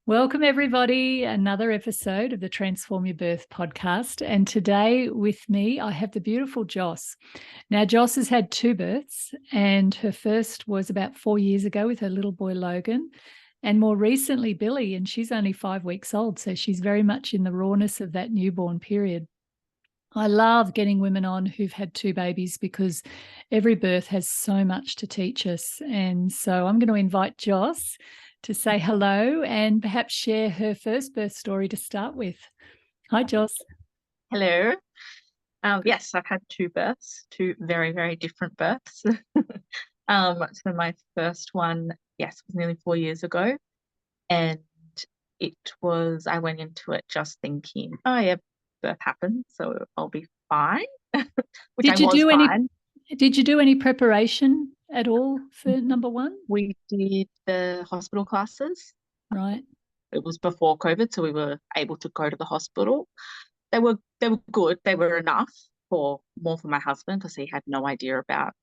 Welcome, everybody. Another episode of the Transform Your Birth podcast. And today with me, I have the beautiful Joss. Now, Joss has had two births, and her first was about 4 years ago with her little boy, Logan, and more recently, Billy, and she's only 5 weeks old. So she's very much in the rawness of that newborn period. I love getting women on who've had two babies because every birth has so much to teach us. And so I'm going to invite Joss to say hello and perhaps share her first birth story to start with. Hi, Joss. Hello. Yes, I've had two births, two very, very different births. So my first one, yes, was nearly 4 years ago. And I went into it just thinking, oh yeah, birth happens, so I'll be fine, which I Did you was do any fine. did you do any preparation at all for number one? We did the hospital classes. Right. It was before COVID, so we were able to go to the hospital. They were good. They were enough more for my husband because he had no idea about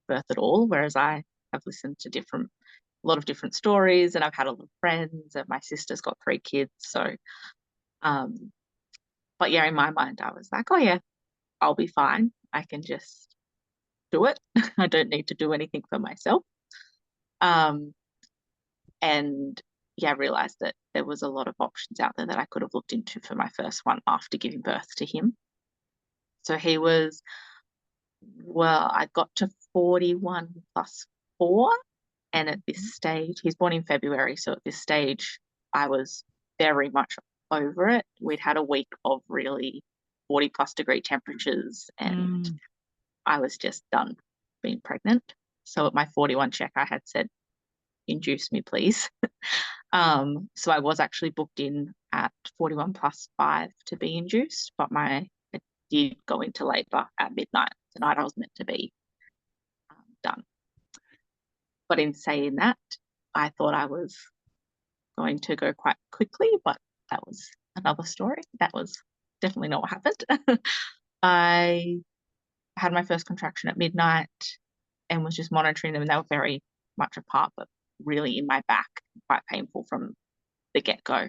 birth at all, whereas I have listened to a lot of different stories, and I've had a lot of friends, and my sister's got 3 kids. So, but yeah, in my mind, I was like, oh yeah, I'll be fine. I can just do it. I don't need to do anything for myself. Um, and yeah, I realized that there was a lot of options out there that I could have looked into for my first one after giving birth to him. So I got to 41 plus 4. And at this stage, he's born in February. So at this stage, I was very much over it. We'd had a week of really 40 plus degree temperatures, and I was just done being pregnant. So at my 41 check, I had said, induce me, please. So I was actually booked in at 41 plus 5 to be induced, but I did go into labor at midnight the night I was meant to be done. But in saying that, I thought I was going to go quite quickly, but that was another story. That was definitely not what happened. I had my first contraction at midnight and was just monitoring them, and they were very much apart, but really in my back, quite painful from the get-go.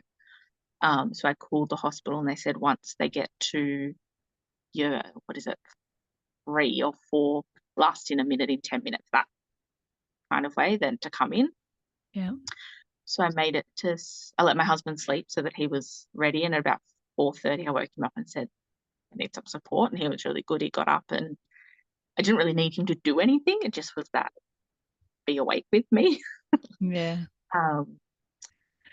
So I called the hospital, and they said once they get to 3 or 4, last in a minute, in 10 minutes, that kind of way, then to come in. Yeah. So I let my husband sleep so that he was ready. And at about 4:30, I woke him up and said, I need some support. And he was really good. He got up, and I didn't really need him to do anything. It just was that be awake with me. Yeah.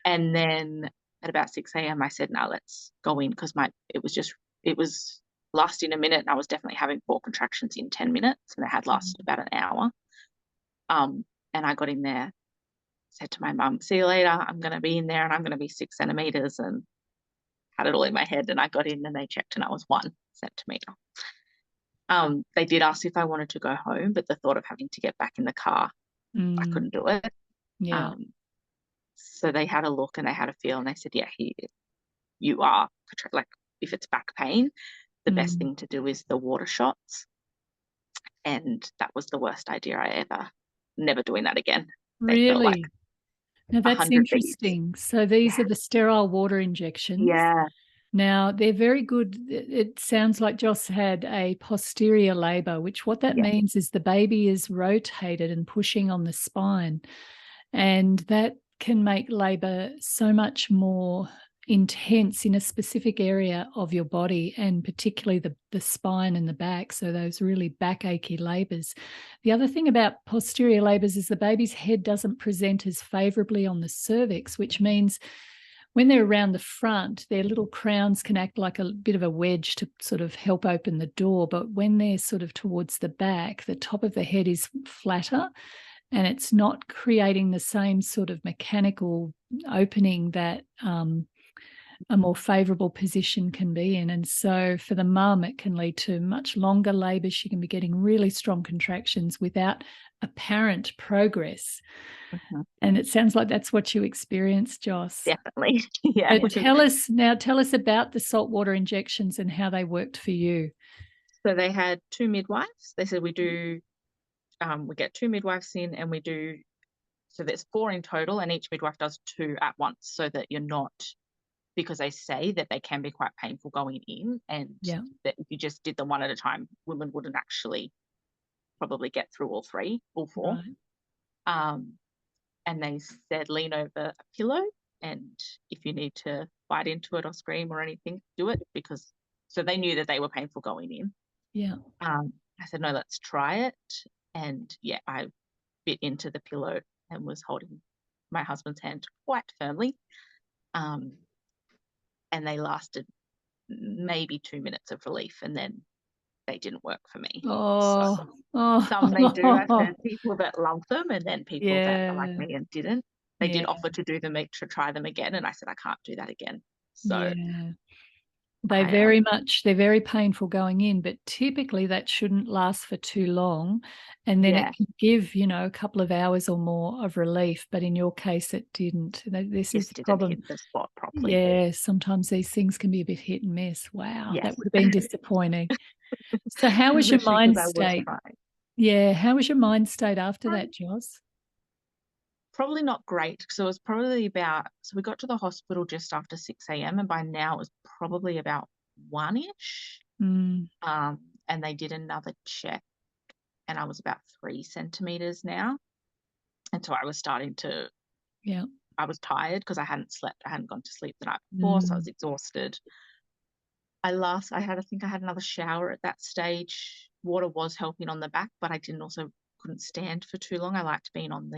And then at about 6 a.m., I said, no, let's go in, because it was last in a minute. And I was definitely having 4 contractions in 10 minutes, and they had lasted about an hour. And I got in there, said to my mum, see you later, I'm going to be in there, and I'm going to be 6 centimeters, and had it all in my head. And I got in, and they checked, and I was 1 centimeter. They did ask if I wanted to go home, but the thought of having to get back in the car, I couldn't do it. Yeah. So they had a look, and they had a feel, and they said, yeah, you are, like, if it's back pain, the best thing to do is the water shots. And that was the worst idea never doing that again. They felt like Really? Now that's 100 beats. interesting. So these are the sterile water injections. Yeah. Now they're very good. It sounds like Joss had a posterior labor, which what that means is the baby is rotated and pushing on the spine. And that can make labor so much more intense in a specific area of your body, and particularly the spine and the back. So those really backachy labors. The other thing about posterior labors is the baby's head doesn't present as favorably on the cervix, which means when they're around the front, their little crowns can act like a bit of a wedge to sort of help open the door. But when they're sort of towards the back, the top of the head is flatter, and it's not creating the same sort of mechanical opening that a more favorable position can be in. And so for the mum, it can lead to much longer labor. She can be getting really strong contractions without apparent progress. And it sounds like that's what you experienced, Joss. Definitely. Yeah. But tell us about the saltwater injections and how they worked for you. So they had 2 midwives. They said we get 2 midwives in, and we do so there's 4 in total, and each midwife does 2 at once, so that you're not, because they say that they can be quite painful going in, and Yeah. that if you just did them one at a time, women wouldn't actually probably get through all 4. Right. And they said lean over a pillow, and if you need to bite into it or scream or anything, do it, because so they knew that they were painful going in. Yeah. I said, no, let's try it. And yeah, I bit into the pillow and was holding my husband's hand quite firmly. And they lasted maybe 2 minutes of relief, and then they didn't work for me. Oh. So some they do. I've Oh. heard people that love them, and then people that are like Yeah. me and didn't. They did Yeah. offer to do them, to try them again, and I said I can't do that again. So Yeah. I They're very painful going in, but typically that shouldn't last for too long. And then yeah, it can give, a couple of hours or more of relief. But in your case, it didn't. This is just the didn't problem. hit the spot properly. Yeah, sometimes these things can be a bit hit and miss. Wow, that Yes, would have been disappointing. So how was your especially because mind I was state? trying. Yeah, how was your mind state after Um, that, Joss? Probably not great, because it was probably about, so we got to the hospital just after 6 a.m. and by now it was probably about 1-ish. Mm, And they did another check, and I was about 3 centimeters now. And so I was starting to, yeah. I was tired because I hadn't slept. I hadn't gone to sleep the night before, so I was Mm, exhausted. I think I had another shower at that stage. Water was helping on the back, but I couldn't stand for too long. I liked being on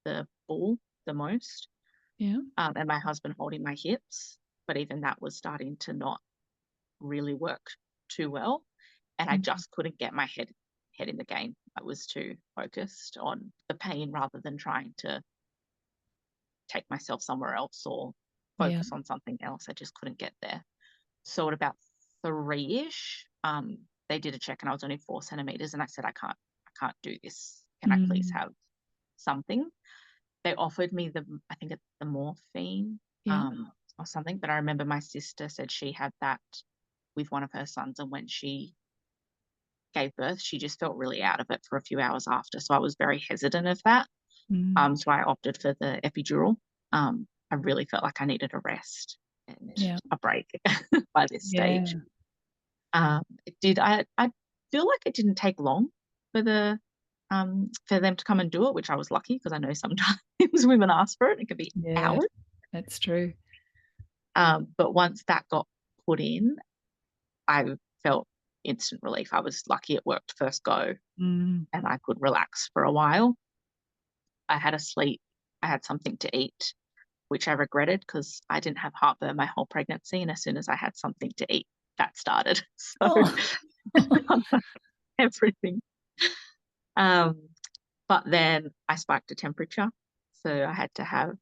the ball the most, yeah. and my husband holding my hips. But even that was starting to not really work too well, and I Mm, just couldn't get my head in the game. I was too focused on the pain rather than trying to take myself somewhere else or yeah. focus on something else. I just couldn't get there. So at about 3-ish, they did a check, and I was only 4 centimeters, and I said, I can't do this. Can I please Mm, have something? They offered me I think it's the morphine, yeah. or something, but I remember my sister said she had that with one of her sons, and when she gave birth, she just felt really out of it for a few hours after. So I was very hesitant of that. Mm, So I opted for the epidural. I really felt like I needed a rest and yeah. a break by this Yeah. stage. It did. I feel like it didn't take long for for them to come and do it, which I was lucky, because I know sometimes women ask for it. It can be Yeah. hours. That's true. But once that got put in, I felt instant relief. I was lucky it worked first go, Mm, and I could relax for a while. I had a sleep. I had something to eat, which I regretted because I didn't have heartburn my whole pregnancy. And as soon as I had something to eat, that started. So oh. everything. Um, but then I spiked a temperature. So I had to have,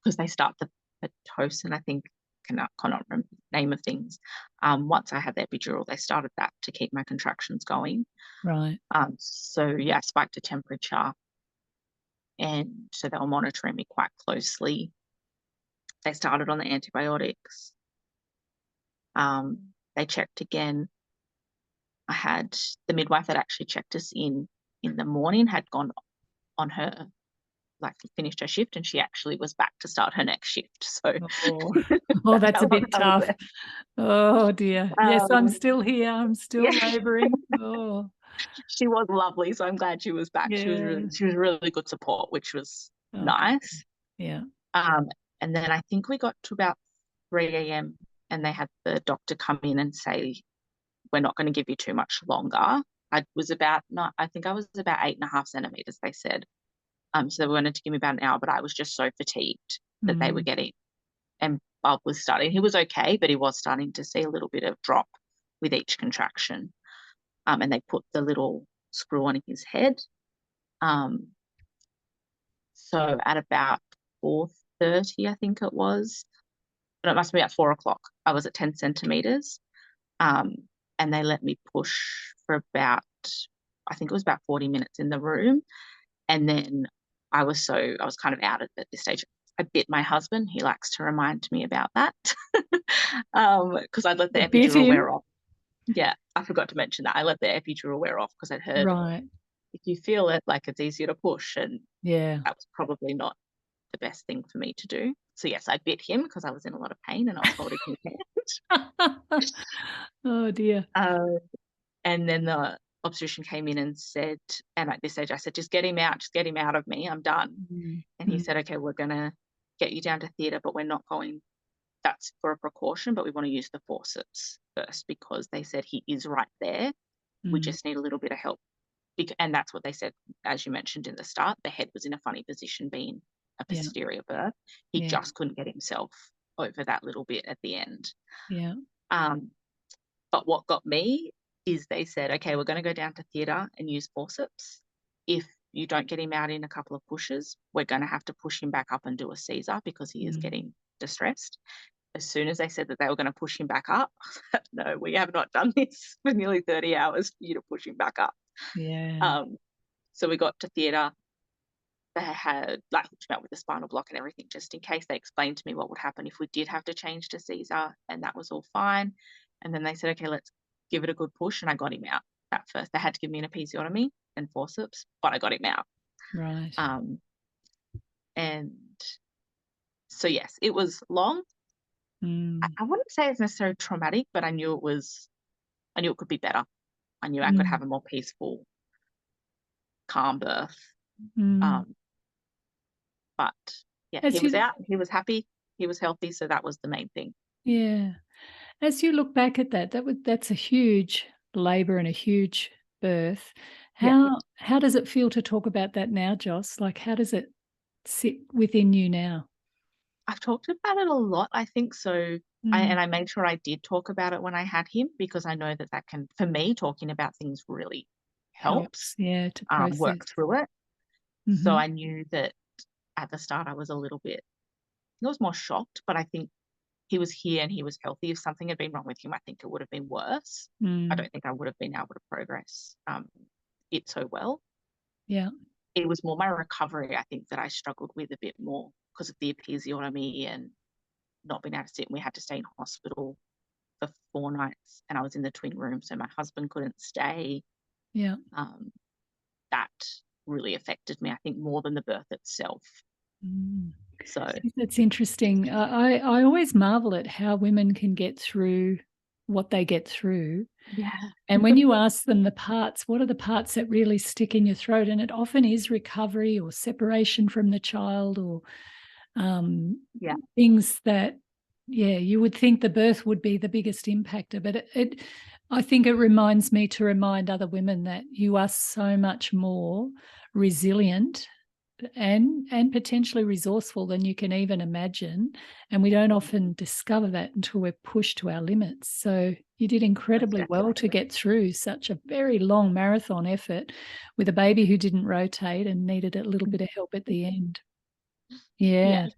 because they start the Pitocin, I think, cannot remember the name of things. Once I had the epidural, they started that to keep my contractions going. Right. So yeah, I spiked a temperature, and so they were monitoring me quite closely. They started on the antibiotics. They checked again. I had the midwife that actually checked us in the morning had gone on her, like, finished her shift, and she actually was back to start her next shift. So Oh, oh, that's that's how a long bit I was tough. there. Oh dear. Yes, I'm Um, still here. I'm still yeah, laboring. Oh, she was lovely, so I'm glad she was back. yeah. She was really good support, which was Oh, good. nice. Yeah. Um, and then I think we got to about 3 a.m. and they had the doctor come in and say, we're not going to give you too much longer. I think I was about 8.5 centimeters, they said. So they wanted to give me about an hour, but I was just so fatigued that they were Mm, getting, and Bob was starting. He was okay, but he was starting to see a little bit of drop with each contraction. And they put the little screw on his head. Um, so at about 4:30, I think it was, but it must be at 4 o'clock. I was at 10 centimeters. Um, and they let me push for about, I think it was about 40 minutes in the room. And then I was kind of out at this stage. I bit my husband. He likes to remind me about that, because I'd let the you bit epidural him. wear off. Yeah, I forgot to mention that. I let the epidural wear off because I'd heard Right. if you feel it, like, it's easier to push, and Yeah. that was probably not the best thing for me to do. So, yes, I bit him because I was in a lot of pain and I was holding his hand. Oh dear. And then the obstetrician came in and said, and at this stage I said, "Just get him out, just get him out of me, I'm done." Mm, And he mm, said, "Okay, we're gonna get you down to theatre, but we're not going, that's for a precaution, but we wanna use the forceps first because they said he is right there. We mm. just need a little bit of help." And that's what they said, as you mentioned in the start, the head was in a funny position being a Yeah, posterior birth. He yeah, just couldn't get himself over that little bit at the end. yeah. Um, but what got me is they said, "Okay, we're gonna go down to theatre and use forceps. If you don't get him out in a couple of pushes, we're gonna have to push him back up and do a Caesar because he is Mm. getting distressed." As soon as they said that they were gonna push him back up, "No, we have not done this for nearly 30 hours for you to push him back up." Yeah. Um, so we got to theatre. They had, like, hooked me up with the spinal block and everything just in case. They explained to me what would happen if we did have to change to Caesar, and that was all fine. And then they said, "Okay, let's give it a good push," and I got him out at first. They had to give me an episiotomy and forceps, but I got him out. Right. Um, and so, yes, it was long. Mm, I wouldn't say it's necessarily traumatic, but I knew it could be better. I knew I could mm, have a more peaceful, calm birth. mm. Um, but yeah, he As was you, out, he was happy, he was healthy, so that was the main thing. yeah. As you look back at that, that's a huge labor and a huge birth. Yeah. How does it feel to talk about that now, Joss? Like, how does it sit within you now? I've talked about it a lot, I think so. Mm. I made sure I did talk about it when I had him because I know that that can, for me, talking about things really helps, Helps, yeah, to process. work through it. So Mhm. I knew that at the start I was a little bit, I was more shocked, but I think he was here and he was healthy. If something had been wrong with him, I think it would have been worse. I Mm. don't think I would have been able to progress it so well. Yeah, It was more my recovery, I think, that I struggled with a bit more because of the episiotomy and not being able to sit. And we had to stay in hospital for 4 nights, and I was in the twin room, so my husband couldn't stay. yeah. Um, that really affected me, I think, more than the birth itself. Mm. So, That's interesting. I always marvel at how women can get through what they get through. yeah, And when you ask them the parts, what are the parts that really stick in your throat? And it often is recovery or separation from the child or yeah, things that, yeah, you would think the birth would be the biggest impactor. But I think it reminds me to remind other women that you are so much more resilient and potentially resourceful than you can even imagine, and we don't often discover that until we're pushed to our limits. So you did most incredibly well to definitely. get through such a very long marathon effort with a baby who didn't rotate and needed a little bit of help at the end. Yeah. Yes,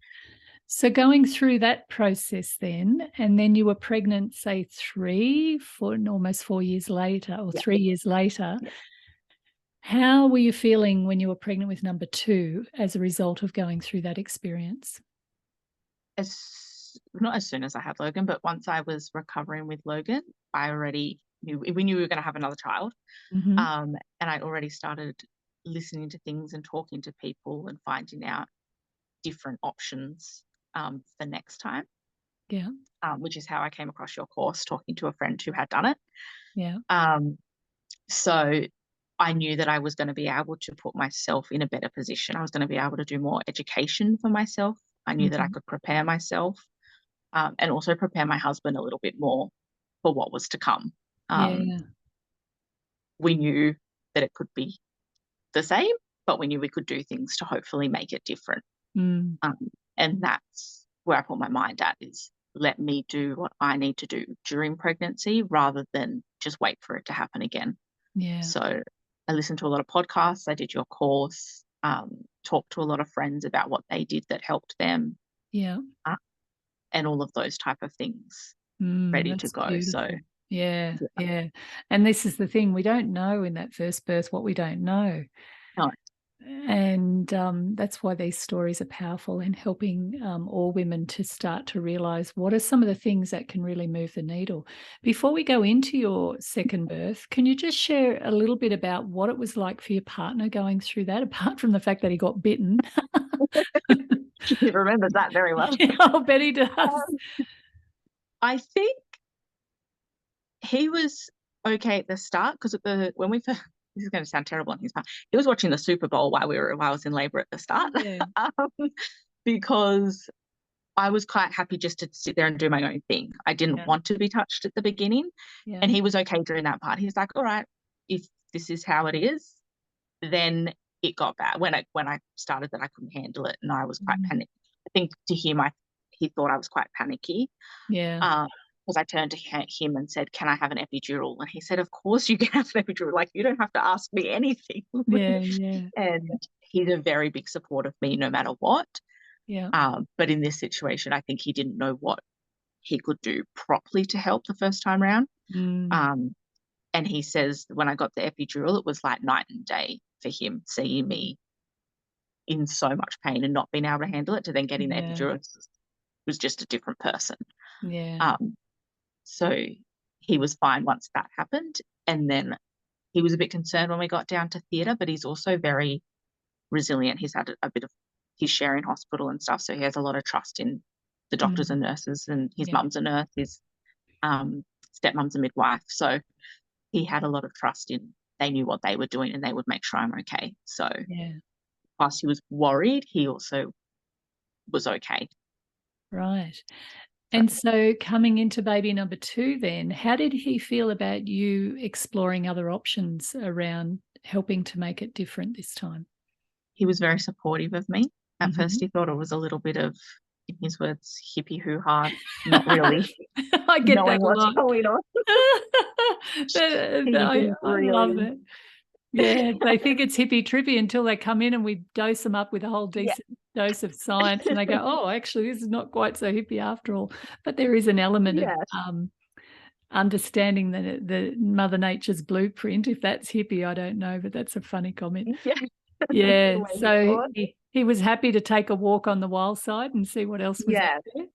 So going through that process then, and then you were pregnant, say almost 4 years later or yeah, 3 years later. yeah. How were you feeling when you were pregnant with number 2 as a result of going through that experience? Not as soon as I had Logan, but once I was recovering with Logan, I already knew we knew we were gonna have another child. Mhm. And I already started listening to things and talking to people and finding out different options for next time, Yeah, which is how I came across your course, talking to a friend who had done it. yeah. Um, so I knew that I was going to be able to put myself in a better position. I was going to be able to do more education for myself. I knew that I Mhm. could prepare myself and also prepare my husband a little bit more for what was to come. Um, Yeah. we knew that it could be the same, but we knew we could do things to hopefully make it different. Mm. Um, and that's where I put my mind at is let me do what I need to do during pregnancy rather than just wait for it to happen again. Yeah. So I listened to a lot of podcasts. I did your course, talked to a lot of friends about what they did that helped them, Yeah. uh, and all of those type of things Mm, ready to that's go. So beautiful. Yeah, yeah, yeah. And this is the thing, we don't know in that first birth what we don't know. no, And that's why these stories are powerful in helping all women to start to realise what are some of the things that can really move the needle. Before we go into your second birth, can you just share a little bit about what it was like for your partner going through that, apart from the fact that he got bitten? He remembers that very well. I'll bet he does. I think he was okay at the start because when we first, this is going to sound terrible on his part, he was watching the Super Bowl while I was in labour at the start. Yeah. Because I was quite happy just to sit there and do my own thing. I didn't want to be touched at the beginning. Yeah. And he was okay during that part. He was like, all right, if this is how it is, then it got bad. When I started that I couldn't handle it and I was quite panicked. I think to him, he thought I was quite panicky. Yeah. Because I turned to him and said, can I have an epidural? And he said, of course you can have an epidural. Like, you don't have to ask me anything. Yeah, yeah. And he's a very big support of me no matter what. Yeah. But in this situation, I think he didn't know what he could do properly to help the first time round. And he says when I got the epidural, it was like night and day for him, seeing me in so much pain and not being able to handle it, to then getting the epidural was just a different person. Yeah. So he was fine once that happened. And then he was a bit concerned when we got down to theatre, but he's also very resilient. He's had a bit of his share in hospital and stuff, so he has a lot of trust in the doctors and nurses, and his mum's a nurse, his stepmom's a midwife, so he had a lot of trust in, they knew what they were doing and they would make sure I'm okay. So whilst he was worried, he also was okay. Right. And so coming into baby number 2 then, how did he feel about you exploring other options around helping to make it different this time? He was very supportive of me. At first he thought it was a little bit of, in his words, hippie hoo-ha, not really I get knowing that a what's lot. going on. I love it. Yeah, they think it's hippie trippy until they come in and we dose them up with a whole decent dose of science and they go, oh, actually, this is not quite so hippie after all. But there is an element of understanding the Mother Nature's blueprint. If that's hippie, I don't know, but that's a funny comment. Yeah, so he was happy to take a walk on the wild side and see what else was out there.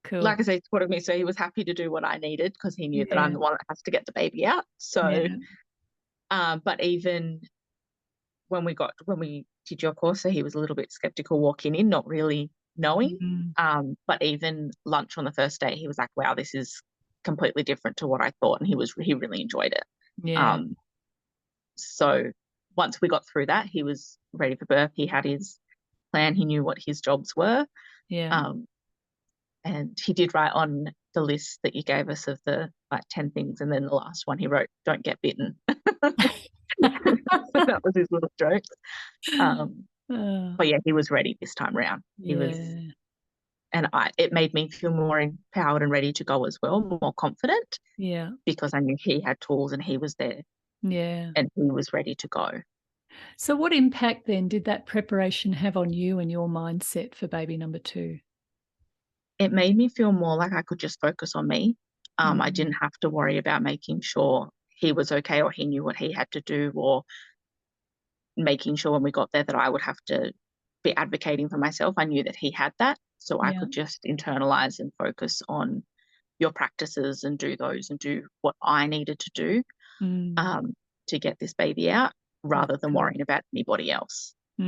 Cool. Like I say, he supported me, so he was happy to do what I needed because he knew that I'm the one that has to get the baby out. So, but even when we did your course, so he was a little bit skeptical walking in, not really knowing. But even lunch on the first day, he was like, wow, this is completely different to what I thought. And he really enjoyed it. Yeah. So once we got through that, he was ready for birth. He had his plan. He knew what his jobs were. Yeah. And he did write on the list that you gave us of the 10 things. And then the last one he wrote, don't get bitten. So that was his little joke. But yeah, he was ready this time around. He was, and it made me feel more empowered and ready to go as well, more confident. Yeah. Because I knew he had tools and he was there. Yeah. And he was ready to go. So what impact then did that preparation have on you and your mindset for baby number 2? It made me feel more like I could just focus on me. I didn't have to worry about making sure he was okay or he knew what he had to do, or making sure when we got there that I would have to be advocating for myself. I knew that he had that, so I could just internalize and focus on your practices and do those and do what I needed to do to get this baby out, rather than worrying about anybody else. He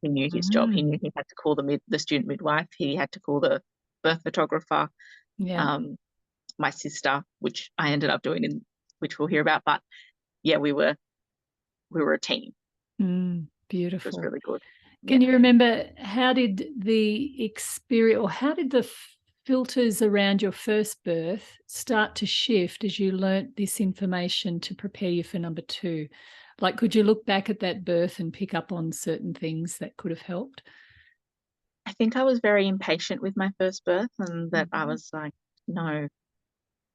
knew his job. He knew he had to call the student midwife. He had to call the birth photographer. My sister, which I ended up doing, which we'll hear about. But yeah, we were a team. Beautiful. It was really good. Can you remember, how did the experience, or how did the filters around your first birth start to shift as you learnt this information to prepare you for number 2? Like, could you look back at that birth and pick up on certain things that could have helped? I think I was very impatient with my first birth, and that I was like, no,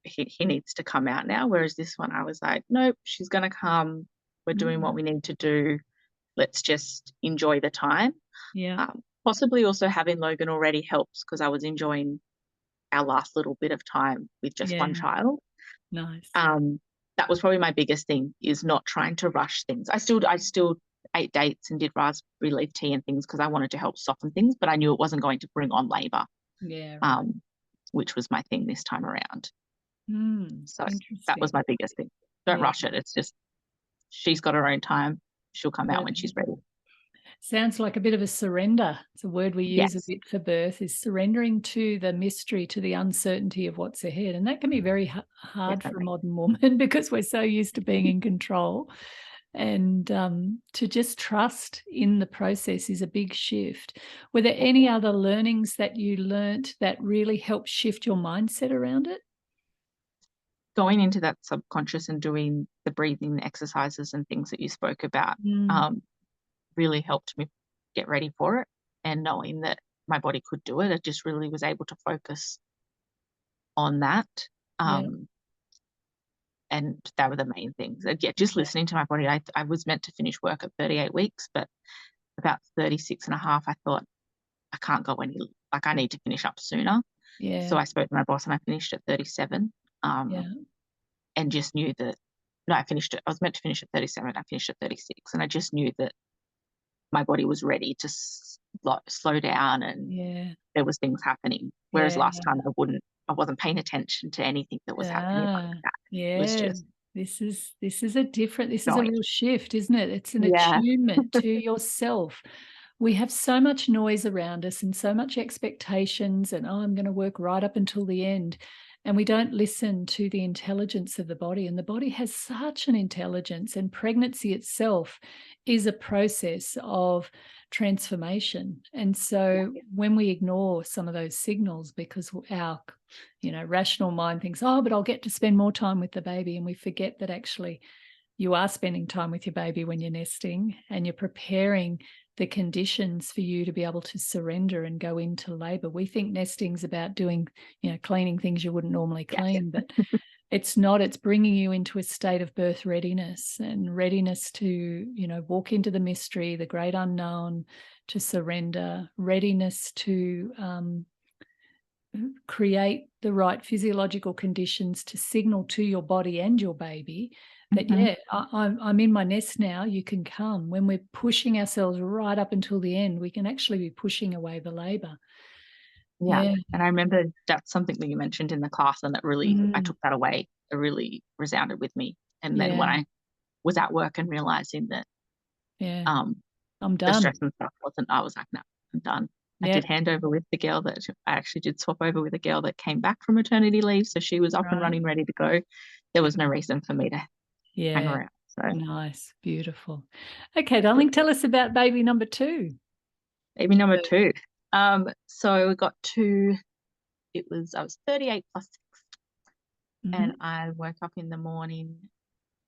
he needs to come out now. Whereas this one, I was like, nope, she's going to come. We're doing what we need to do. Let's just enjoy the time. Yeah. Possibly also having Logan already helps, because I was enjoying our last little bit of time with just one child. Nice. That was probably my biggest thing, is not trying to rush things. I still ate dates and did raspberry leaf tea and things because I wanted to help soften things, but I knew it wasn't going to bring on labour, Yeah, right. which was my thing this time around. So that was Interesting. my biggest thing. Don't Yeah, rush it. It's just she's got her own time. She'll come out when she's certainly. ready. Sounds like a bit of a surrender. It's a word we use a Yes, bit for birth, is surrendering to the mystery, to the uncertainty of what's ahead. And that can be very hard for a definitely. modern woman because we're so used to being in control. And to just trust in the process is a big shift. Were there any other learnings that you learnt that really helped shift your mindset around it? Going into that subconscious and doing the breathing exercises and things that you spoke about Mm, really helped me get ready for it. And knowing that my body could do it, I just really was able to focus on that. yeah, Um, and that were the main things. And yeah, just listening to my body. I was meant to finish work at 38 weeks, but about 36 and a half, I thought, I can't go any, like I need to finish up sooner. So yeah, I spoke to my boss and I finished at 37, yeah, and just knew that, no, I finished it. I was meant to finish at 37. I finished at 36. And I just knew that my body was ready to slow down and yeah, there was things happening. Whereas yeah. last time I wasn't paying attention to anything that was happening like Ah, that. It was yeah. just This is a noise. real shift, isn't it? It's an Yeah. attunement to yourself. We have so much noise around us and so much expectations and, oh, I'm going to work right up until the end. And we don't listen to the intelligence of the body. And the body has such an intelligence, and pregnancy itself is a process of transformation. And so when we ignore some of those signals because our rational mind thinks, oh, but I'll get to spend more time with the baby. And we forget that actually you are spending time with your baby when you're nesting, and you're preparing the conditions for you to be able to surrender and go into labor. We think nesting's about doing, cleaning things you wouldn't normally Yes. clean, but it's not. It's bringing you into a state of birth readiness, and readiness to, walk into the mystery, the great unknown, to surrender, readiness to create the right physiological conditions to signal to your body and your baby that, Hmm. yeah, I'm in my nest now, you can come. When we're pushing ourselves right up until the end, we can actually be pushing away the labor. Yeah. Yeah. And I remember that's something that you mentioned in the class, and that really, I Mm, took that away. It really resounded with me. And then when yeah. I was at work and realizing that Yeah. um, I'm the done. stress and stuff wasn't, I was like, no, I'm done. I Yeah. did handover with the girl that I actually did swap over with a girl that came back from maternity leave. So she was up and Right. running, ready to go. There was no Good. reason for me to hang Yeah. around. So Nice. Beautiful. Okay, darling, tell us about baby number two. baby number two. So we got two, I was 38 plus 6, Mm-hmm. and I woke up in the morning.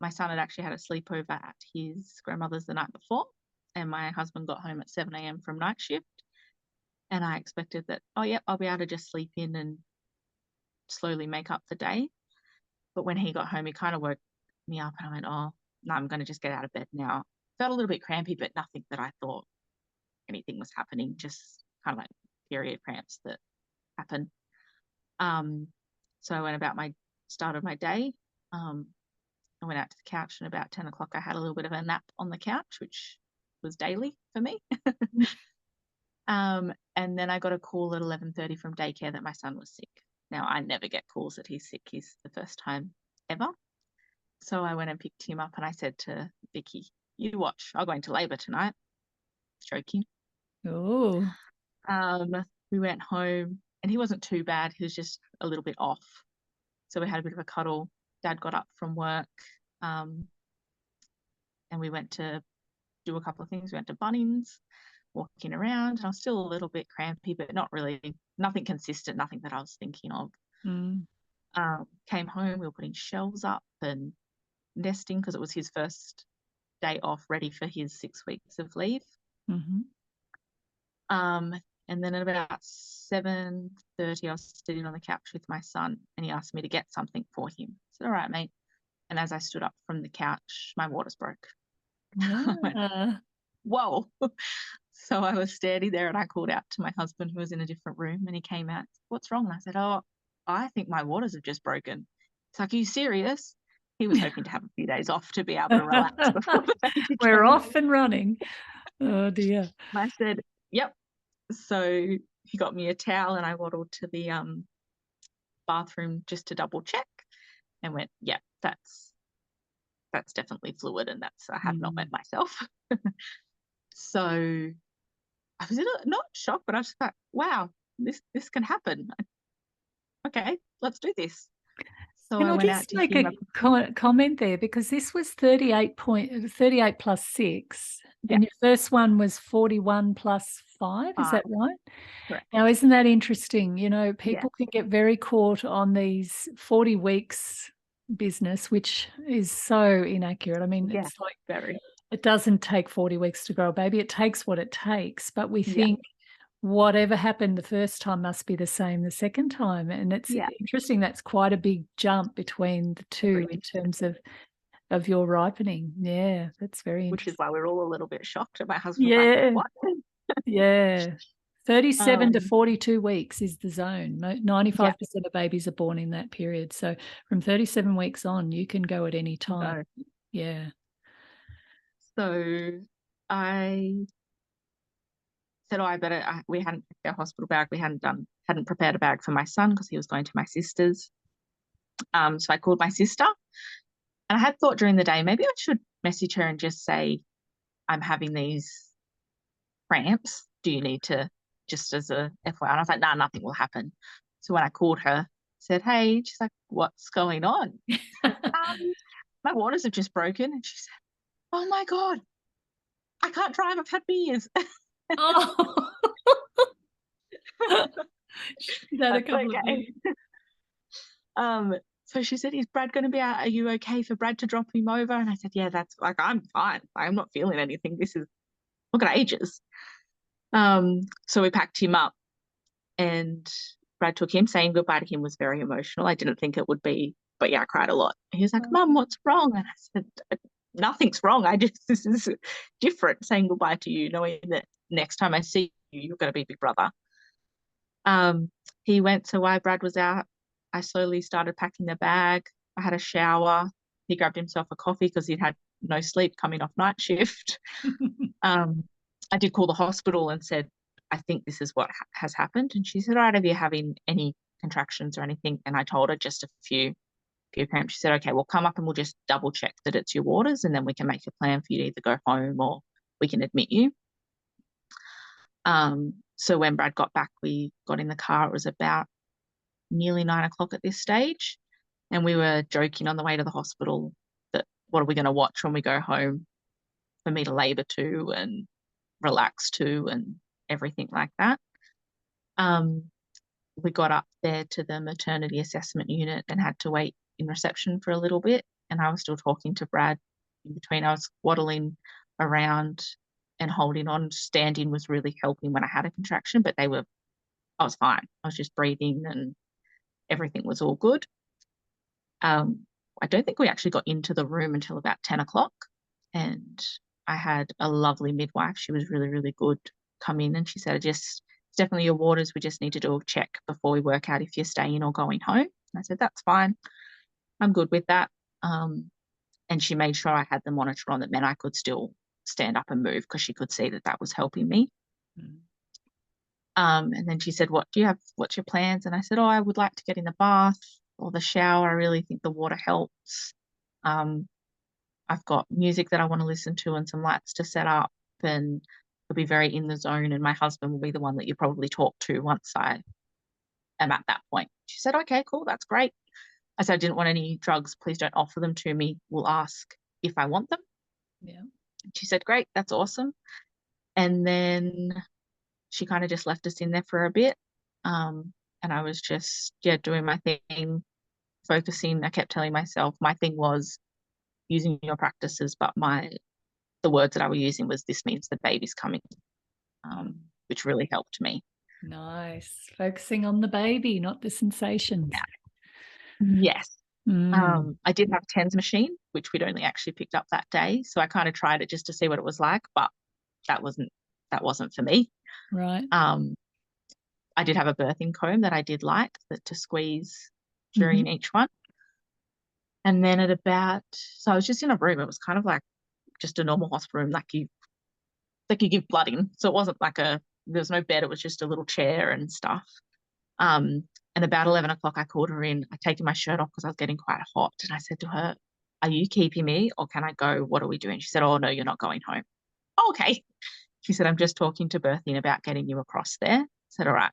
My son had actually had a sleepover at his grandmother's the night before, and my husband got home at 7 a.m. from night shift. And I expected that, oh, yep, I'll be able to just sleep in and slowly make up the day. But when he got home, he kind of woke me up, and I went, oh, no, I'm going to just get out of bed now. Felt a little bit crampy, but nothing that I thought anything was happening, just kind of like period cramps that happen. Um, so I went about my started my day. Um, I went out to the couch, and about 10 o'clock, I had a little bit of a nap on the couch, which was daily for me. And then I got a call at 11:30 from daycare that my son was sick. Now, I never get calls that he's sick. He's the first time ever. So I went and picked him up, and I said to Vicky, you watch, I'll go into labor tonight. Joking. Oh, Um, we went home, and he wasn't too bad. He was just a little bit off. So we had a bit of a cuddle. Dad got up from work, um, and we went to do a couple of things. We went to Bunnings, walking around, and I was still a little bit crampy, but not really, nothing consistent, nothing that I was thinking of. mm, Came home, we were putting shelves up and nesting because it was his first day off, ready for his 6 weeks of leave. mm-hmm. Um, and then at about 7:30, I was sitting on the couch with my son, and he asked me to get something for him. I said, all right, mate. And as I stood up from the couch, my waters broke. I went, Ah, whoa. So I was standing there, and I called out to my husband, who was in a different room, and he came out. What's wrong? And I said, oh, I think my waters have just broken. It's like, are you serious? he was hoping to have a few days off to be able to relax before the baby We're came. off and running. Oh dear. I said, yep. So he got me a towel and I waddled to the bathroom just to double check and went, yeah, that's definitely fluid, and I have not met myself. So I was not shocked, but I was like, wow, this can happen. Okay, let's do this. So Can I I went out just to make him. a comment there, because this was 38 plus 6, Yeah. and your first one was 41 plus 5, is that right? Correct. Now, isn't that interesting? You know, people Yeah. can get very caught on these 40 weeks business, which is so inaccurate. I mean, Yeah, it's like very. it doesn't take 40 weeks to grow a baby. It takes what it takes, but we Yeah. think whatever happened the first time must be the same the second time. And it's Yeah. interesting, that's quite a big jump between the two in terms of your ripening. Yeah, that's very Which is interesting. why we're all a little bit shocked. And my husband's like, Yeah, what? yeah. 37 to Um, 42 weeks is the zone. 95% of babies are born in that period. So from 37 weeks on, you can go at any time. no. Yeah. So I said, oh, we hadn't picked our hospital bag. We hadn't prepared a bag for my son because he was going to my sister's. So I called my sister, and I had thought during the day, maybe I should message her and just say, I'm having these cramps. Do you need to, just as a FYI? And I was like, nah, nothing will happen. So when I called her, said, hey, she's like, what's going on? My waters have just broken. And she said, oh my God, I can't drive. I've had beers. Oh, she's had a couple of beers. So she said, is Brad going to be out? Are you okay for Brad to drop him over? And I said, yeah, that's like, I'm fine. I'm not feeling anything. Look at ages. So we packed him up, and Brad took him. Saying goodbye to him was very emotional. I didn't think it would be, but yeah, I cried a lot. He was like, Mum, what's wrong? And I said, nothing's wrong. This is different, saying goodbye to you, knowing that next time I see you, you're going to be big brother. He went, so while Brad was out, I slowly started packing the bag. I had a shower. He grabbed himself a coffee because he'd had no sleep coming off night shift. I did call the hospital and said, I think this is what has happened. And she said, all right, are you having any contractions or anything? And I told her just a few cramps. She said, okay, we'll come up and we'll just double check that it's your waters, and then we can make a plan for you to either go home or we can admit you. So when Brad got back, we got in the car. It was about nearly 9 o'clock at this stage. And we were joking on the way to the hospital that what are we going to watch when we go home for me to labour to and relax to and everything like that. We got up there to the maternity assessment unit and had to wait in reception for a little bit. And I was still talking to Brad in between. I was waddling around and holding on. Standing was really helping when I had a contraction, but I was fine. I was just breathing and everything was all good. I don't think we actually got into the room until about 10 o'clock. And I had a lovely midwife. She was really, really good. Come in and she said, it's definitely your waters. We just need to do a check before we work out if you're staying or going home. And I said, that's fine. I'm good with that. And she made sure I had the monitor on that meant I could still stand up and move because she could see that was helping me. And then she said, what's your plans? And I said, I would like to get in the bath or the shower. I really think the water helps. I've got music that I want to listen to and some lights to set up, and I'll be very in the zone, and my husband will be the one that you probably talk to once I am at that point. She said, okay, cool, that's great. I said, I didn't want any drugs. Please don't offer them to me. We'll ask if I want them. Yeah. She said, great, that's awesome. And then she kind of just left us in there for a bit. And I was just, doing my thing, focusing. I kept telling myself my thing was using your practices, but the words that I was using was, this means the baby's coming, which really helped me. Nice. Focusing on the baby, not the sensations. Yes. I did have a TENS machine, which we'd only actually picked up that day. So I kind of tried it just to see what it was like, but that wasn't for me. Right. I did have a birthing comb that I did like to squeeze during each one. And then so I was just in a room. It was kind of like just a normal hospital room, like you give blood in. So it wasn't like there was no bed. It was just a little chair and stuff. And about 11 o'clock, I called her in. I'd taken my shirt off because I was getting quite hot. And I said to her, "Are you keeping me or can I go? What are we doing?" She said, "Oh, no, you're not going home." "Oh, okay." She said, "I'm just talking to Berthine about getting you across there." I said, "All right."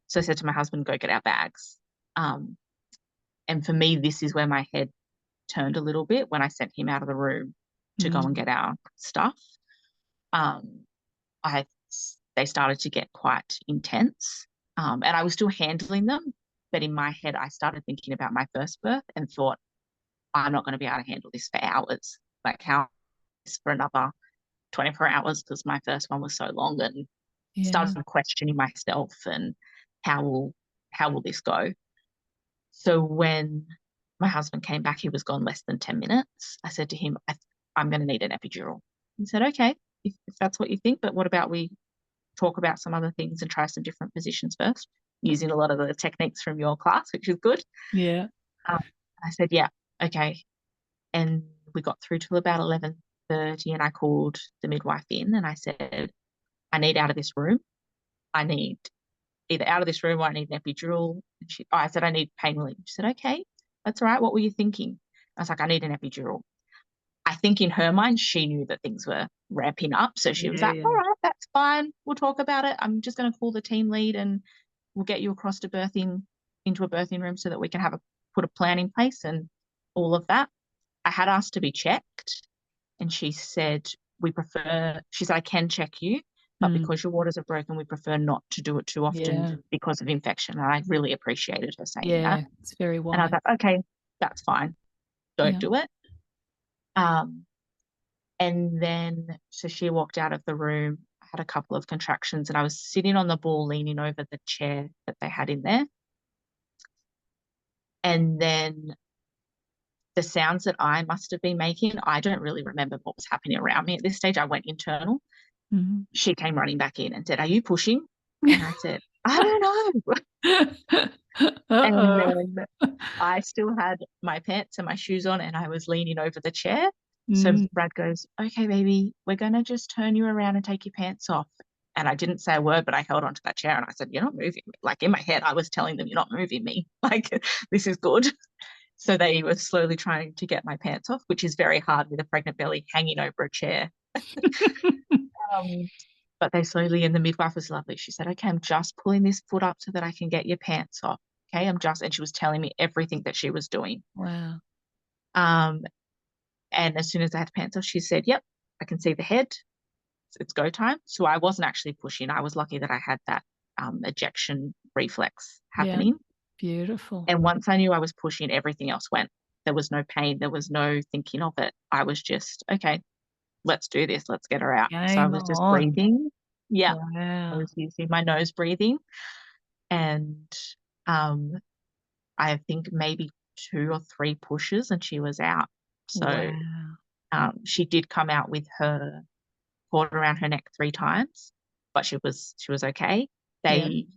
So I said to my husband, "Go get our bags." Um, and for me, this is where my head turned a little bit when I sent him out of the room to go and Mm. get our stuff. Um, I they started to get quite intense, and I was still handling them. But in my head, I started thinking about my first birth and thought, I'm not going to be able to handle this for hours. Like how for another 24 hours because my first one was so long, and Yeah. started questioning myself and how will how will this go? So when my husband came back, he was gone less than 10 minutes. I said to him, I'm going to need an epidural. He said, "Okay, if that's what you think, but what about we talk about some other things and try some different positions first, using a lot of the techniques from your class, which is good." Yeah. Um, I said, "Yeah, okay." And we got through till about 11:30, and I called the midwife in and I said, "I need out of this room. I need either out of this room or I need an epidural." And I said, "I need pain relief." She said, "Okay, that's all right. What were you thinking?" I was like, "I need an epidural." I think in her mind, she knew that things were ramping up. So she was Yeah. like, Yeah. "All right, that's fine. We'll talk about it. I'm just going to call the team lead and we'll get you across to into a birthing room so that we can put a plan in place and all of that." I had asked to be checked and she said, "I can check you, but Mm. because your waters are broken, we prefer not to do it too often Yeah. because of infection." And I really appreciated her saying that. Yeah. It's very And I was wise. like, "Okay, that's fine. Don't Yeah. do it." Um, and then, so she walked out of the room. I had a couple of contractions and I was sitting on the ball, leaning over the chair that they had in there. And then the sounds that I must have been making, I don't really remember what was happening around me at this stage. I went internal. Mhm. She came running back in and said, "Are you pushing?" And I said, "I don't know." And Uh-oh. then I still had my pants and my shoes on and I was leaning over the chair. So Mm. Brad goes, "Okay, baby, we're going to just turn you around and take your pants off." And I didn't say a word, but I held onto that chair and I said, "You're not moving me." Like in my head, I was telling them, "You're not moving me. Like this is good." So they were slowly trying to get my pants off, which is very hard with a pregnant belly hanging over a chair. Um, but they slowly, and the midwife was lovely. She said, "Okay, I'm just pulling this foot up so that I can get your pants off. Okay, and she was telling me everything that she was doing. Wow. Um, and as soon as I had the pants off, she said, "Yep, I can see the head. It's go time." So I wasn't actually pushing. I was lucky that I had that ejection reflex Yeah. happening. Beautiful. And once I knew I was pushing, everything else went. There was no pain. There was no thinking of it. I was just, okay, let's do this. Let's get her out. So I Game was just on. breathing. Yeah. I Wow. was using my nose breathing. And um, I think maybe 2 or 3 pushes and she was out. So Wow. she did come out with her cord around her neck 3 times, but she was okay. Yeah. They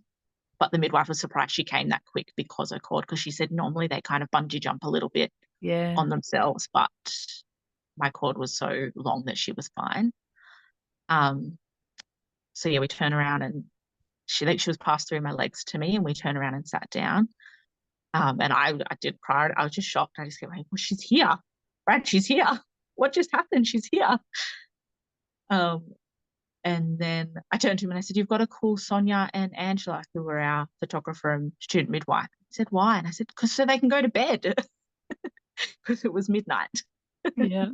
But the midwife was surprised she came that quick because her cord, because she said normally they kind of bungee jump a little bit Yeah. on themselves, but my cord was so long that she was fine. Um, so yeah, we turned around and she was passed through my legs to me, and we turned around and sat down. And I did cry. I was just shocked. I just kept going, "Well, she's here, Brad. She's here. What just happened? She's here." Um, and then I turned to him and I said, "You've got to call Sonia and Angela, who were our photographer and student midwife." He said, "Why?" And I said, "Because so they can go to bed," because it was midnight. Yeah.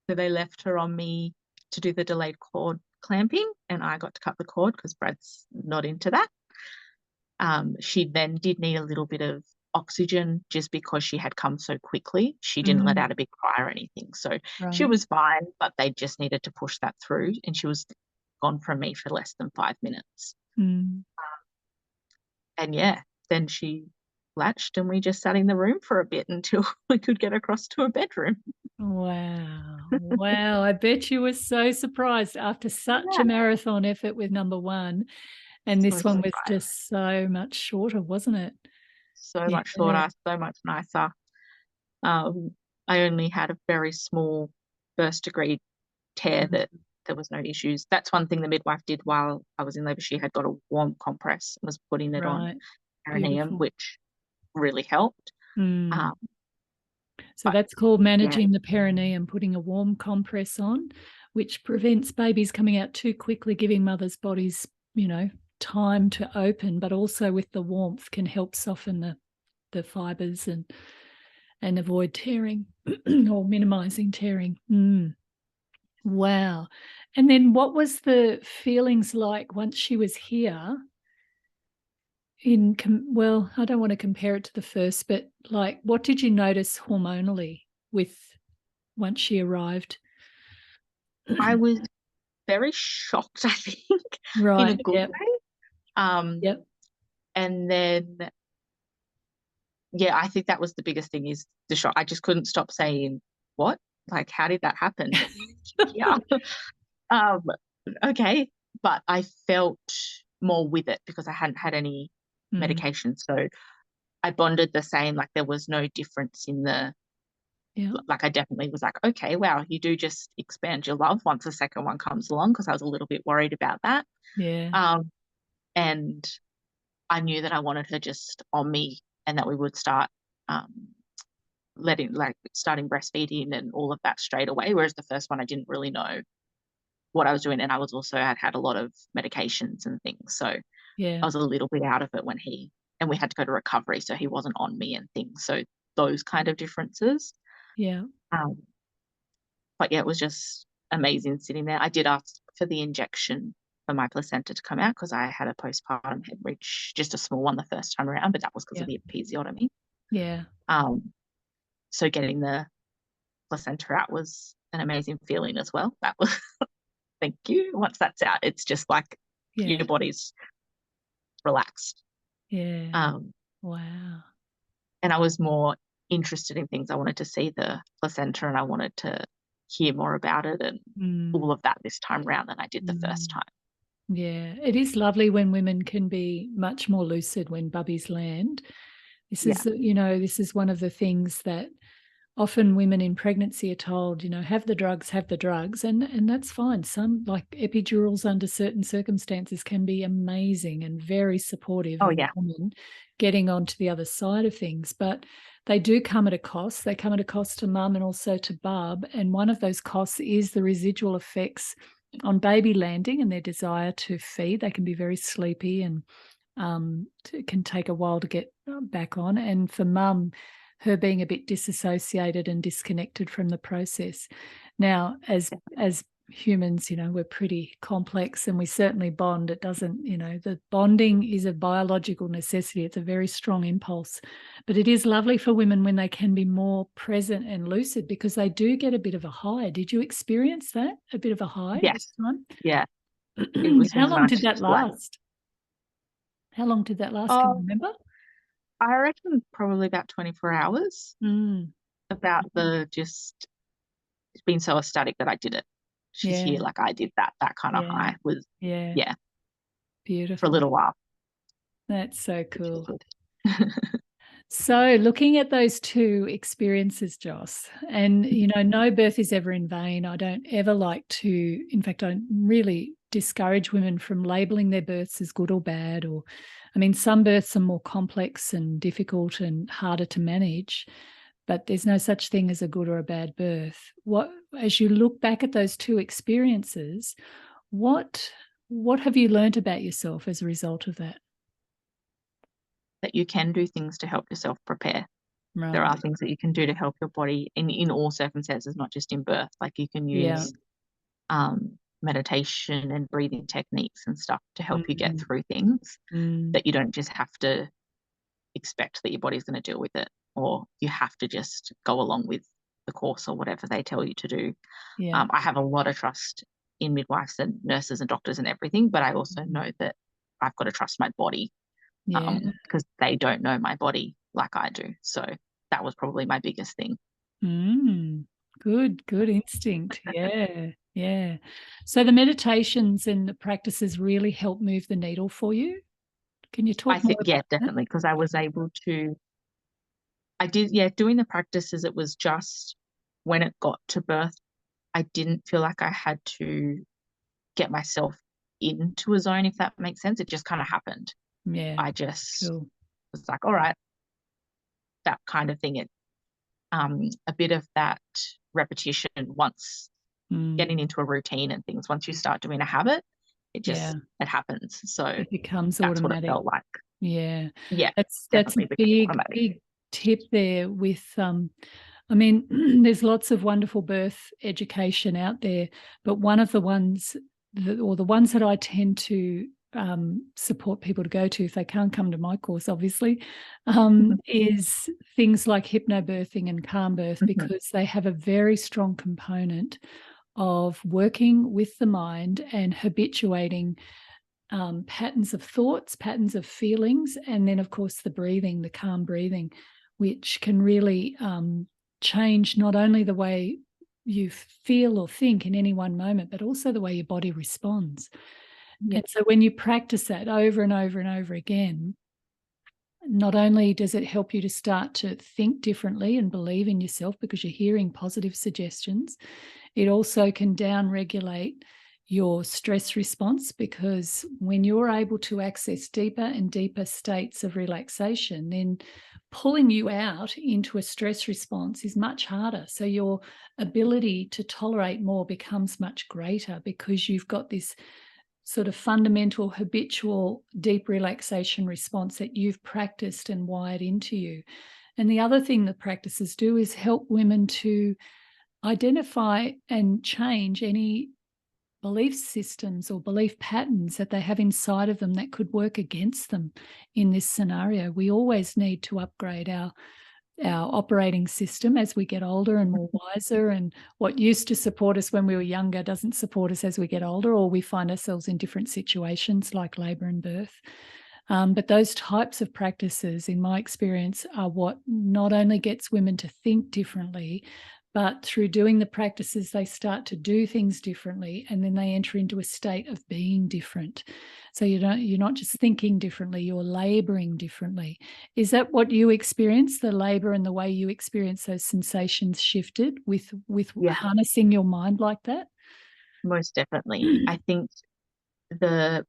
So they left her on me to do the delayed cord clamping, and I got to cut the cord because Brad's not into that. She then did need a little bit of oxygen just because she had come so quickly. She didn't let Mm. out a big cry or anything. So she Right. was fine, but they just needed to push that through. And she was gone from me for less than 5 minutes. Mm. And yeah, then she latched and we just sat in the room for a bit until we could get across to a bedroom. Wow. Wow. I bet you were so surprised after such a Yeah, marathon effort with number one. And so this one was surprised. just so much shorter, wasn't it? so Yeah. much shorter, so much nicer. I only had a very small first degree tear that there was no issues. That's one thing the midwife did while I was in labour. She had got a warm compress and was putting it on Right. perineum, Beautiful. which really helped. Mm. Um, So but that's called yeah, managing the perineum, putting a warm compress on, which prevents babies coming out too quickly, giving mothers' bodies, time to open, but also with the warmth can help soften the fibers and avoid tearing or minimizing tearing. Wow. And then what was the feelings like once she was here? Well, I don't want to compare it to the first, but like, what did you notice hormonally with once she arrived? I was very shocked, I think, in a Right. good Yep. way. Yep. And then, yeah, I think that was the biggest thing is the shock. I just couldn't stop saying, what? Like, how did that happen? Yeah. Um, okay. But I felt more with it because I hadn't had any medication. So I bonded the same, like there was no difference in Yeah. like I definitely was like, okay, wow, you do just expand your love once the second one comes along, because I was a little bit worried about that. Yeah. And I knew that I wanted her just on me and that we would start um, starting breastfeeding and all of that straight away. Whereas the first one, I didn't really know what I was doing. And I'd had a lot of medications and things. So Yeah. I was a little bit out of it and we had to go to recovery. So he wasn't on me and things. So those kind of differences. Yeah. Um, but yeah, it was just amazing sitting there. I did ask for the injection for my placenta to come out because I had a postpartum hemorrhage, just a small one the first time around, but that was because Yeah. of the episiotomy. Yeah. So getting the placenta out was an amazing feeling as well. That was, thank you. Once that's out, it's just like Yeah. your body's relaxed. Yeah. Um, Wow. and I was more interested in things. I wanted to see the placenta and I wanted to hear more about it and all of that this time round than I did the first time. Yeah, it is lovely when women can be much more lucid when bubbies land. This Yeah. is, this is one of the things that often women in pregnancy are told, have the drugs, and that's fine. Some, like epidurals under certain circumstances, can be amazing and very supportive Oh, of a yeah. woman getting onto the other side of things, but they do come at a cost. They come at a cost to mum and also to bub, and one of those costs is the residual effects on baby landing and their desire to feed. They can be very sleepy and it can take a while to get back on. And for mum, her being a bit disassociated and disconnected from the process. Now, as humans, we're pretty complex and we certainly bond. It doesn't, the bonding is a biological necessity. It's a very strong impulse. But it is lovely for women when they can be more present and lucid because they do get a bit of a high. Did you experience that? A bit of a high this Yes. time? Yeah. It was How really long nice. did that Just like, last? How long did that last? Can you oh, remember? I reckon probably about 24 hours. About the just being so ecstatic that I did it. She's Yeah. here, like I did that. That kind of Yeah. high was, Yeah. yeah, for a Beautiful. little while. That's so Which was cool. good. So looking at those two experiences, Joss, and no birth is ever in vain. I don't ever like to, in fact, I really discourage women from labeling their births as good or bad, or I mean, some births are more complex and difficult and harder to manage, but there's no such thing as a good or a bad birth. As you look back at those two experiences, what have you learned about yourself as a result of that? That you can do things to help yourself prepare. There are Right. things that you can do to help your body in all circumstances, not just in birth. Like you can Yeah. use meditation and breathing techniques and stuff to help you get Mm. through things, Mm. that you don't just have to expect that your body's going to deal with it, or you have to just go along with the course or whatever they tell you to do. Yeah. I have a lot of trust in midwives and nurses and doctors and everything, but I also know that I've got to trust my body Yeah. because they don't know my body like I do. So that was probably my biggest thing. Good instinct. Yeah. Yeah. So the meditations and the practices really help move the needle for you? Can you talk more about that? Definitely, because I was able to, doing the practices, it was just when it got to birth, I didn't feel like I had to get myself into a zone, if that makes sense. It just kind of happened. Yeah, I just cool. was like, all right, that kind of thing. A bit of that repetition, once getting into a routine and things, once you start doing a habit, Yeah, it happens. So it becomes that's what it automatic. felt like. Yeah, Yeah, that's a definitely became automatic. big tip there with I mean, there's lots of wonderful birth education out there, but one of the ones or the ones that I tend to support people to go to if they can't come to my course, obviously, is things like hypnobirthing and calm birth, because they have a very strong component of working with the mind and habituating patterns of thoughts, patterns of feelings, and then, of course, the breathing, the calm breathing, which can really change not only the way you feel or think in any one moment, but also the way your body responds. Yeah. And so when you practice that over and over and over again, not only does it help you to start to think differently and believe in yourself because you're hearing positive suggestions, it also can down-regulate your stress response, because when you're able to access deeper and deeper states of relaxation, then pulling you out into a stress response is much harder. So your ability to tolerate more becomes much greater because you've got this sort of fundamental, habitual, deep relaxation response that you've practiced and wired into you. And the other thing that practices do is help women to identify and change any belief systems or belief patterns that they have inside of them that could work against them in this scenario. We always need to upgrade our operating system as we get older and more wiser, and what used to support us when we were younger doesn't support us as we get older, or we find ourselves in different situations like labor and birth. But those types of practices, in my experience, are what not only gets women to think differently, but through doing the practices, they start to do things differently, and then they enter into a state of being different. So you're not just thinking differently, you're laboring differently. Is that what you experience, the labor and the way you experience those sensations shifted with Yeah, harnessing your mind like that? most definitely. I think the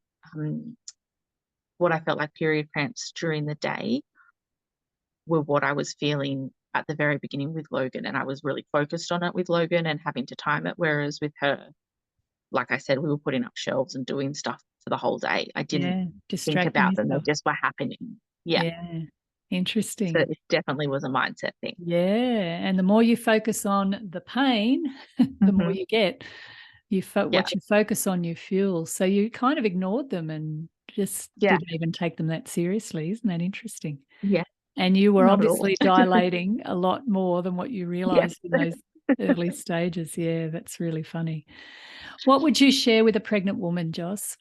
what I felt like period cramps during the day were what I was feeling at the very beginning with Logan, and I was really focused on it with Logan and having to time it. Whereas with her, like I said, we were putting up shelves and doing stuff for the whole day. I didn't Yeah, think distracting about them, they yourself. just were happening. Yeah. Yeah, So interesting. it definitely was a mindset thing. Yeah, and the more you focus on the pain, the more you get. Yeah. What you focus on, you fuel. So you kind of ignored them and just Yeah. didn't even take them that seriously. Isn't that interesting? Yeah. And you were Not at all. obviously dilating a lot more than what you Yes. realized in those early stages. Yeah, that's really funny. What would you share with a pregnant woman, Joss?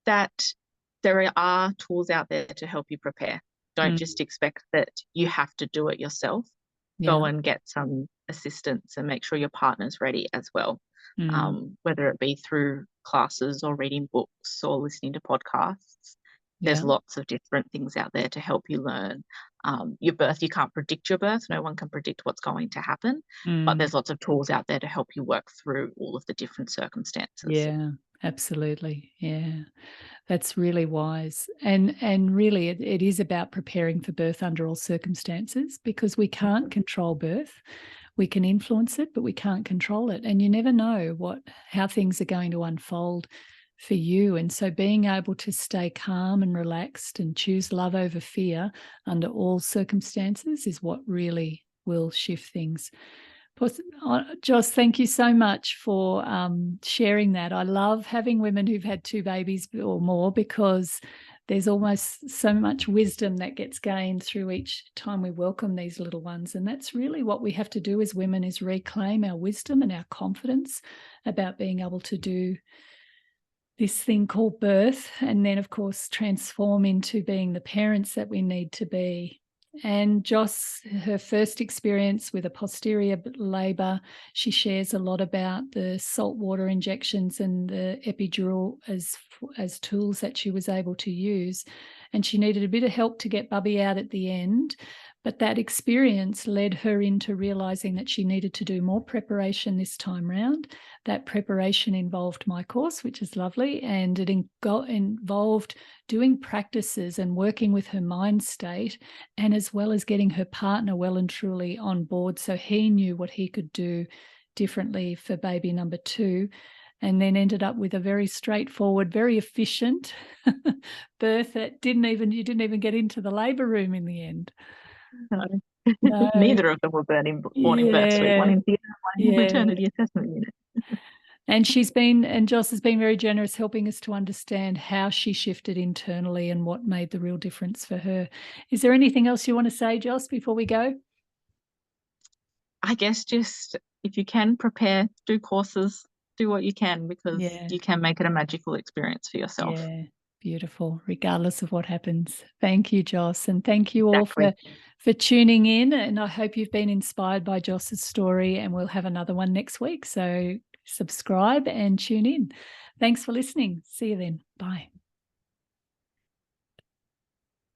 That there are tools out there to help you prepare. Don't Mm, just expect that you have to do it yourself. Go yeah. and get some assistance and make sure your partner's ready as well. Mm, Whether it be through classes or reading books or listening to podcasts, there's yeah. lots of different things out there to help you learn. Your birth, you can't predict your birth. No one can predict what's going to happen, but Mm, there's lots of tools out there to help you work through all of the different circumstances. yeah, absolutely. Yeah. That's really wise. And really it is about preparing for birth under all circumstances, because we can't control birth. We can influence it, but we can't control it. And you never know how things are going to unfold for you. And so being able to stay calm and relaxed and choose love over fear under all circumstances is what really will shift things. Joss, thank you so much for sharing that. I love having women who've had two babies or more, because there's almost so much wisdom that gets gained through each time we welcome these little ones. And that's really what we have to do as women, is reclaim our wisdom and our confidence about being able to do this thing called birth, and then, of course, transform into being the parents that we need to be. And Joss, her first experience with a posterior labour, she shares a lot about the saltwater injections and the epidural as tools that she was able to use. And she needed a bit of help to get Bubby out at the end. But that experience led her into realising that she needed to do more preparation this time round. That preparation involved my course, which is lovely, and it involved doing practices and working with her mind state, and as well as getting her partner well and truly on board so he knew what he could do differently for baby number 2. And then ended up with a very straightforward, very efficient birth that you didn't even get into the labour room in the end. No. No. Neither of them were born in birth suite, one in theatre, one in maternity assessment unit. And Joss has been very generous helping us to understand how she shifted internally and what made the real difference for her. Is there anything else you want to say, Joss, before we go? I guess just if you can prepare, do courses, do what you can, because you can make it a magical experience for yourself. Yeah, beautiful, regardless of what happens. Thank you, Joss. And thank you all for tuning in. And I hope you've been inspired by Joss's story, and we'll have another one next week. So subscribe and tune in. Thanks for listening. See you then. Bye.